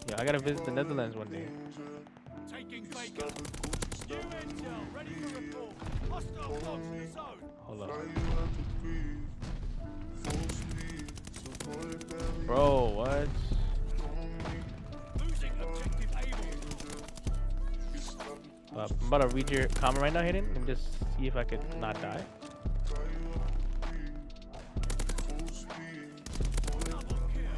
Yeah, I gotta visit the Netherlands one day. Taking Baker. New intel, ready for report. Hostile dogs in the zone. Hold up. Bro, what? Losing objective able. I'm about to read your comment right now, Hayden. Let me just see if I could not die. Double kill.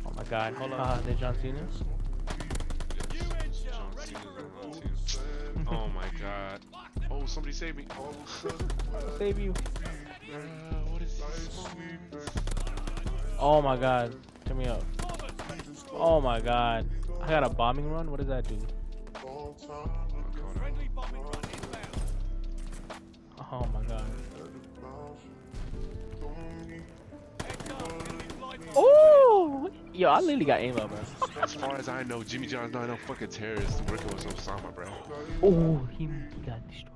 Oh my god, hold on. There's John Cena. New intel, ready for report. Oh my god. Oh, somebody save me. Oh, Save you. what is this? Oh my god. Turn me up. Oh my god. I got a bombing run? What does that do? Friendly bombing run inbound. Oh my god. Heads up, enemy flight bomb. Oh! Yo, I literally got aim up, bro. As far as I know, Jimmy John's not no fucking terrorist working with Osama, bro. Oh, he got destroyed.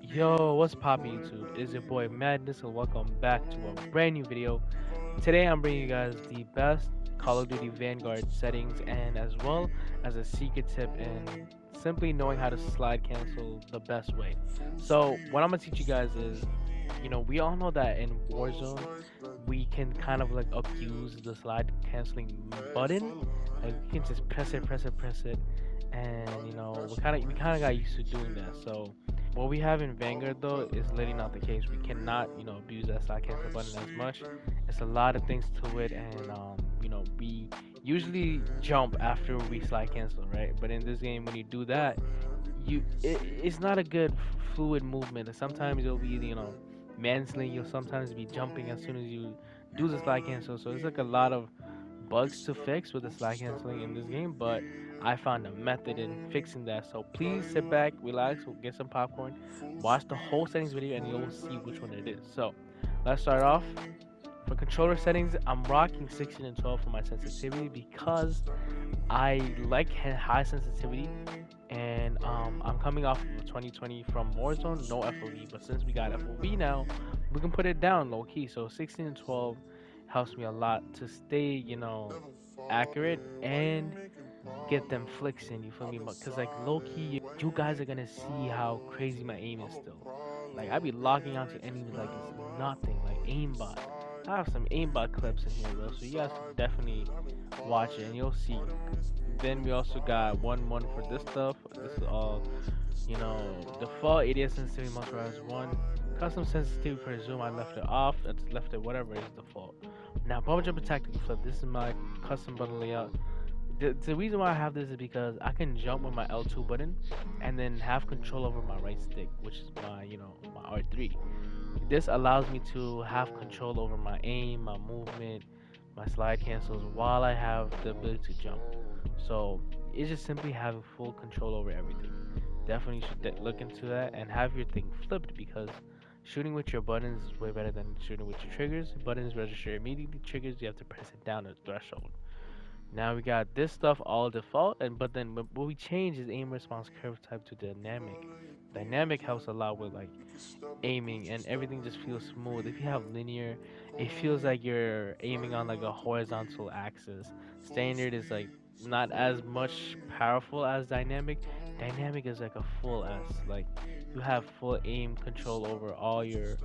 Yo, what's poppin' YouTube? It's your boy Madness and welcome back to a brand new video. Today I'm bringing you guys the best Call of Duty Vanguard settings and as well as a secret tip in simply knowing how to slide cancel the best way. So what I'm gonna teach you guys is, you know, we all know that in Warzone we can kind of like abuse the slide canceling button. Like you can just press it, and you know we kind of got used to doing that. So what we have in Vanguard though is literally not the case. We cannot, you know, abuse that slide cancel button as much. It's a lot of things to it, and you know, we usually jump after we slide cancel, right? But in this game, when you do that, it's not a good fluid movement. And sometimes it'll be, you know, mansling. You'll sometimes be jumping as soon as you do the slide cancel. So it's like a lot of bugs to fix with the slide canceling in this game, but I found a method in fixing that. So please sit back, relax, get some popcorn, watch the whole settings video, and you'll see which one it is. So let's start off. For controller settings, I'm rocking 16 and 12 for my sensitivity because I like high sensitivity, and I'm coming off of 2020 from Warzone, no FOV, but since we got FOV now, we can put it down low key. So 16 and 12 helps me a lot to stay, you know, accurate and get them flicks in, you feel me? Because like low key, you guys are gonna see how crazy my aim is still. Like I be locking onto enemies like it's nothing, like aimbot. I have some aimbot clips in here, bro, so you guys can definitely watch it and you'll see. Then we also got 1-1 for this stuff. This is all, you know, default ADS sensitivity motorized 1. Custom sensitivity per zoom, I left it off. I just left it whatever is default. Now, bubble jump and tactical flip. This is my custom button layout. The reason why I have this is because I can jump with my L2 button and then have control over my right stick, which is my, you know, my R3. This allows me to have control over my aim, my movement, my slide cancels while I have the ability to jump. So it's just simply having full control over everything. Definitely should look into that and have your thing flipped, because shooting with your buttons is way better than shooting with your triggers. Buttons register immediately, triggers you have to press it down at the threshold. Now we got this stuff all default, but then what we change is aim response curve type to dynamic. Dynamic helps a lot with like aiming, and everything just feels smooth. If you have linear, it feels like you're aiming on like a horizontal axis. Standard is like not as much powerful as dynamic. Dynamic is like a full S, like you have full aim control over all your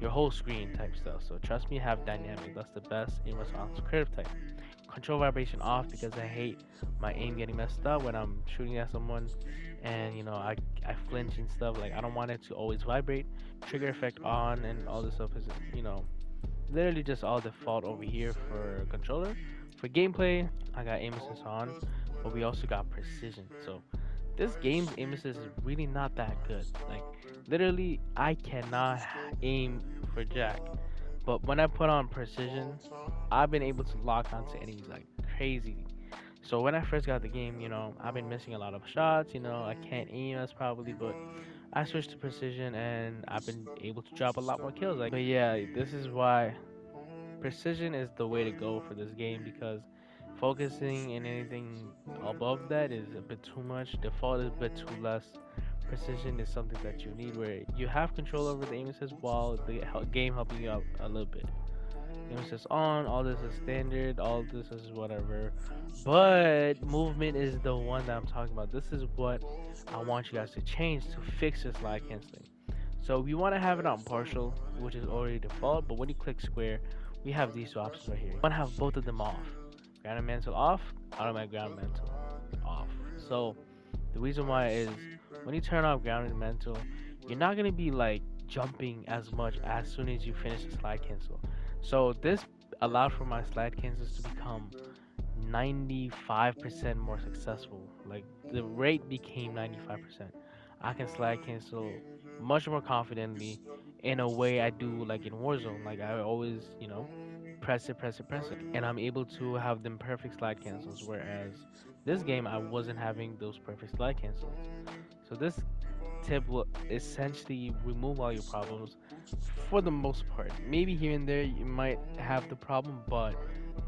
whole screen type stuff. So trust me, have dynamic. That's the best aim response curve type. Control vibration off because I hate my aim getting messed up when I'm shooting at someone, and you know I flinch and stuff. Like I don't want it to always vibrate. Trigger effect on and all this stuff is, you know, literally just all default over here for controller. For gameplay, I got aim assist on, but we also got precision. So this game's aim assist is really not that good. Like literally I cannot aim for jack. But when I put on precision, I've been able to lock onto enemies like crazy. So when I first got the game, you know, I've been missing a lot of shots, you know, I can't aim as probably, but I switched to precision and I've been able to drop a lot more kills. Like, but yeah, this is why precision is the way to go for this game, because focusing in anything above that is a bit too much. Default is a bit too less. precision is something that you need, where you have control over the aim assist while the game helping you out a little bit. Aim assist on, all this is standard, all this is whatever. But movement is the one that I'm talking about. This is what I want you guys to change to fix your slide canceling. So we want to have it on partial, which is already default, but when you click square, we have these two options right here. You want to have both of them off. Ground and mantle off, automatic ground mantle off. So the reason why is when you turn off ground and mantle, you're not going to be like jumping as much as soon as you finish the slide cancel. So this allowed for my slide cancels to become 95% more successful. Like the rate became 95%. I can slide cancel much more confidently in a way I do like in Warzone. Like I always, press it, and I'm able to have them perfect slide cancels. Whereas this game, I wasn't having those perfect slide cancels. So this tip will essentially remove all your problems for the most part. Maybe here and there you might have the problem, but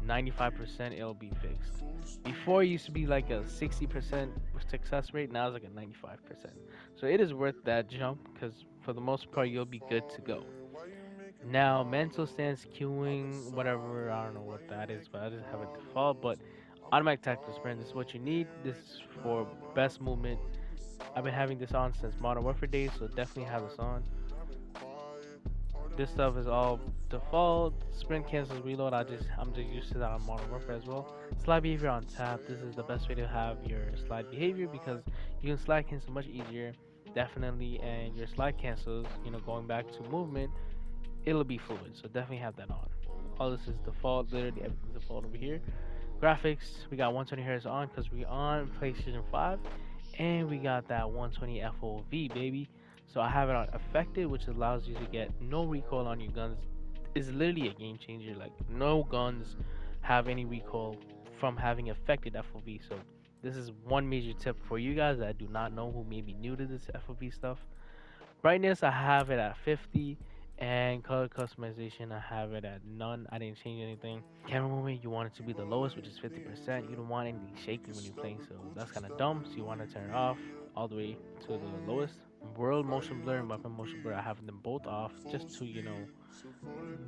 95% it'll be fixed. Before it used to be like a 60% success rate, now it's like a 95%. So it is worth that jump because for the most part you'll be good to go. Now mental stance, queuing, whatever, I don't know what that is, but I just have a default. But automatic tactical sprint, this is what you need. This is for best movement. I've been having this on since Modern Warfare days, so definitely have this on. This stuff is all default. Sprint cancels reload. I'm just used to that on Modern Warfare as well. Slide behavior on tap. This is the best way to have your slide behavior because you can slide cancel much easier, definitely, and your slide cancels, going back to movement, it'll be fluid. So definitely have that on. All this is default. Literally everything's default over here. Graphics, we got 120 Hz on because we're on PlayStation 5, and we got that 120 FOV, baby. So I have it on affected, which allows you to get no recoil on your guns. It's literally a game changer. Like no guns have any recoil from having affected FOV. So this is one major tip for you guys that do not know, who may be new to this FOV stuff. Brightness, I have it at 50, and color customization, I have it at none. I didn't change anything. Camera movement, you want it to be the lowest, which is 50%. You don't want anything shaky when you're playing, so that's kind of dumb. So you want to turn it off all the way to the lowest. World motion blur and weapon motion blur, I have them both off just to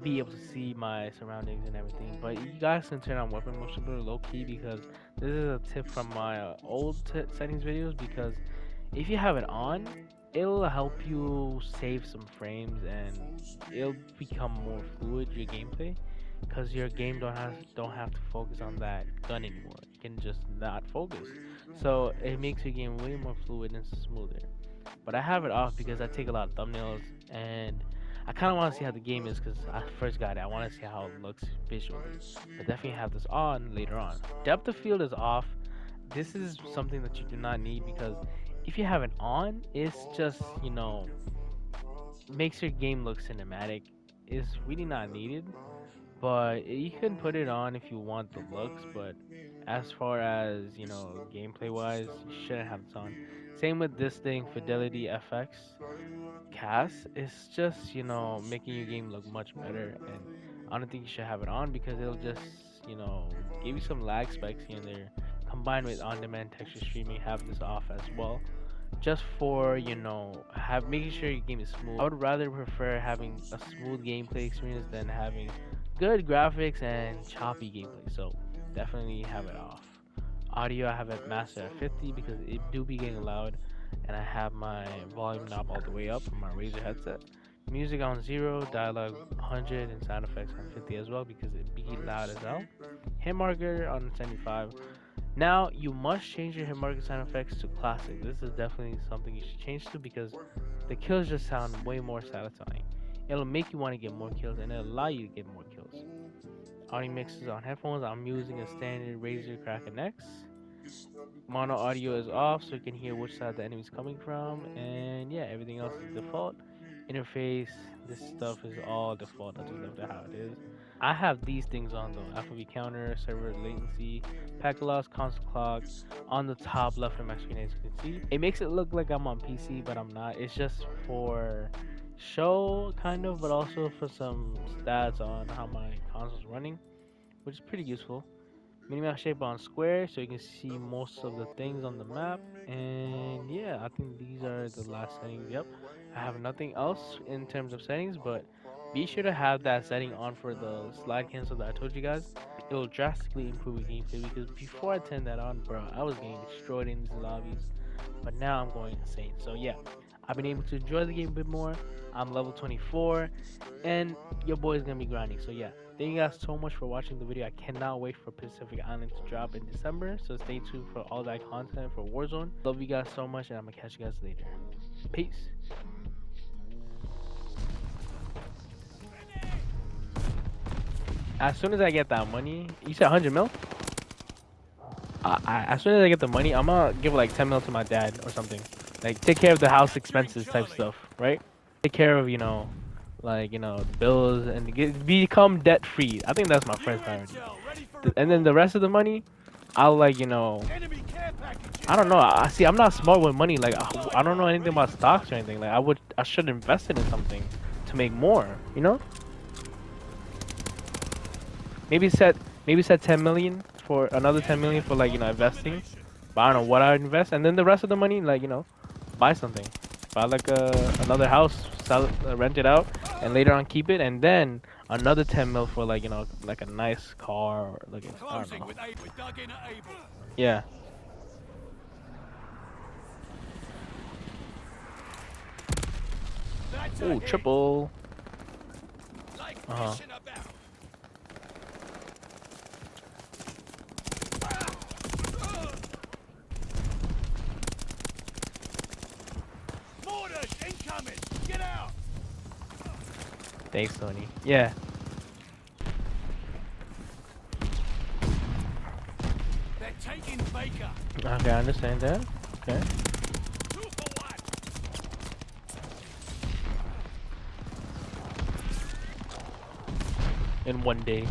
be able to see my surroundings and everything. But you guys can turn on weapon motion blur low key because this is a tip from my old settings videos, because if you have it on, it'll help you save some frames and it'll become more fluid, your gameplay, because your game don't have to focus on that gun anymore. You can just not focus, so it makes your game way more fluid and smoother. But I have it off because I take a lot of thumbnails and I kind of want to see how the game is, because I first got it. I want to see how it looks visually. But definitely have this on later on. Depth of field is off. This is something that you do not need, because if you have it on, it's just, makes your game look cinematic. It's really not needed. But you can put it on if you want the looks. But as far as, gameplay wise, you shouldn't have this on. Same with this thing, Fidelity FX cast. It's just, making your game look much better, and I don't think you should have it on because it'll just, give you some lag spikes here and there. Combined with on-demand texture streaming, have this off as well, just for, making sure your game is smooth. I would rather prefer having a smooth gameplay experience than having good graphics and choppy gameplay, so definitely have it off. Audio, I have it mastered at 50 because it do be getting loud, and I have my volume knob all the way up from my Razer headset. Music on 0, dialogue 100, and sound effects on 50 as well because it be loud as hell. Hit marker on 75. Now you must change your hit marker sound effects to classic. This is definitely something you should change to because the kills just sound way more satisfying. It'll make you want to get more kills and it'll allow you to get more kills. Audio mixes on headphones, I'm using a standard Razer Kraken X. Mono audio is off so you can hear which side the enemy's coming from, and yeah, everything else is default. Interface, this stuff is all default. I just love that how it is. I have these things on though: FOV counter, server latency, packet loss, console clock on the top left of my screen, as you can see. It makes it look like I'm on PC, but I'm not. It's just for show kind of, but also for some stats on how my console's running, which is pretty useful. Minimap shape on square so you can see most of the things on the map. And yeah, I think these are the last settings. Yep, I have nothing else in terms of settings, but be sure to have that setting on for the slide cancel that I told you guys. It will drastically improve your gameplay because before I turned that on, bro, I was getting destroyed in these lobbies, but now I'm going insane. So yeah, I've been able to enjoy the game a bit more. I'm level 24, and your boy is gonna be grinding. So yeah, thank you guys so much for watching the video. I cannot wait for Pacific Island to drop in December. So stay tuned for all that content for Warzone. Love you guys so much, and I'm gonna catch you guys later. Peace. As soon as I get that money, you said 100 mil? As soon as I get the money, I'm gonna give like 10 mil to my dad or something. Like take care of the house expenses type stuff, right? Take care of, like, bills and become debt free. I think that's my first priority. And then the rest of the money, I'll like, I don't know. I see. I'm not smart with money. Like I don't know anything about stocks or anything. Like I should invest it in something to make more. Maybe set 10 million for another 10 million for like investing. But I don't know what I would invest, and then the rest of the money like buy something. Buy like another house, sell it, rent it out, and later on keep it, and then another 10 mil for like like a nice car or like I don't know. Yeah. Ooh, triple. Get out! Thanks, Tony. Yeah. They're taking Baker. Okay, I understand that. Okay. 2 for 1. In one day.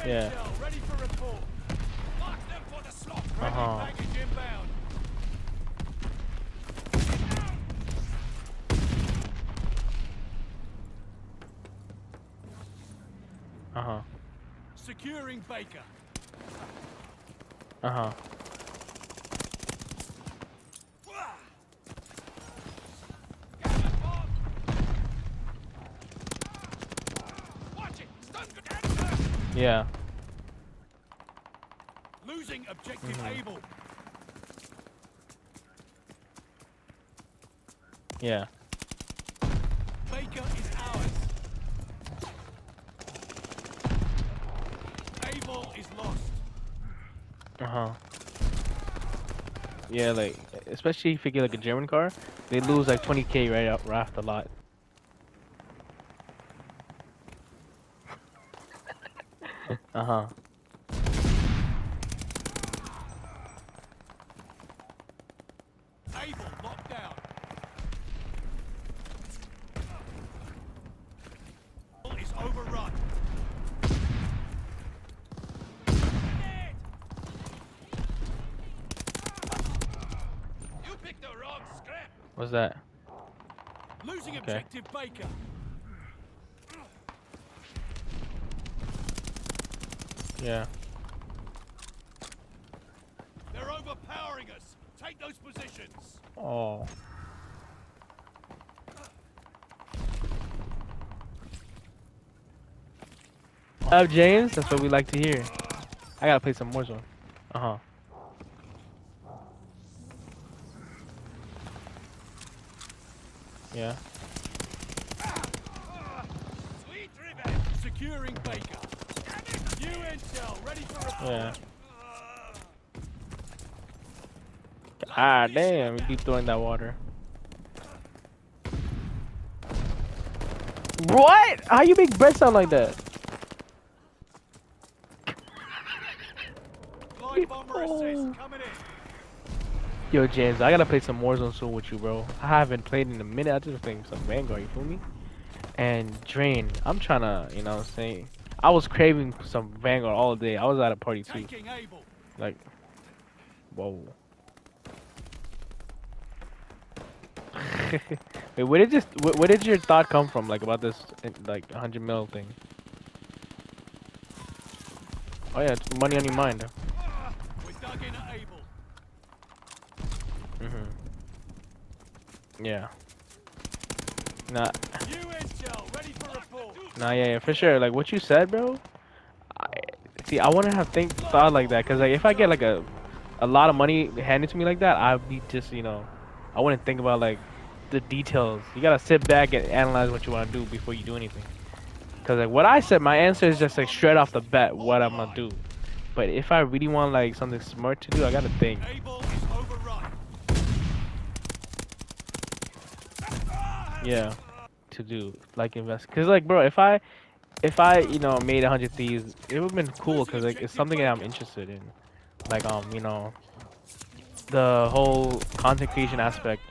Yeah. Ready for report. Mark them for the slot. Ready package inbound. Securing Baker. Watch it. Yeah. Losing objective able. Yeah. Baker is ours. Able is lost. Yeah, like especially if you get like a German car, they lose like 20k right after a lot. Able locked down. Is overrun. You picked the wrong scrap. What's that? Losing objective Baker. Yeah. They're overpowering us. Take those positions. Oh. Up, James? That's what we like to hear. I gotta play some Warzone. Yeah. Sweet revenge. Securing Baker. New intel ready for report. Yeah. Ah, damn, we keep throwing that water. What? How you make bread sound like that? Coming in. Yo, James, I gotta play some Warzone soon with you, bro. I haven't played in a minute. I just played some Vanguard, you feel me? And Drain, I'm trying to, you know what I'm saying? I was craving some Vanguard all day. I was at a party too. Like, whoa. Wait, where did your thought come from, like, about this, like, 100 mil thing? Oh yeah, it's money on your mind. We're dug in at Able. Yeah. Nah, New intel, ready for report. yeah, for sure. Like what you said, bro. See, I wouldn't have thought like that, cause like if I get like a lot of money handed to me like that, I'd be just, you know, I wouldn't think about like the details. You gotta sit back and analyze what you want to do before you do anything. Cause like what I said, my answer is just like straight off the bat what I'm gonna do. But if I really want like something smart to do, I gotta think. Able is overrun. Yeah, to do like invest. Cause like bro, if I you know made 100 thieves, it would've been cool. Cause like it's something that I'm interested in. Like you know, the whole content creation aspect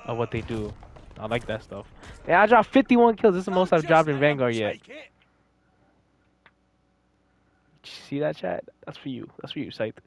of what they do. I like that stuff. Yeah, I dropped 51 kills. This is the most I've dropped in Vanguard yet. Did you see that, chat? That's for you. That's for you, Scythe.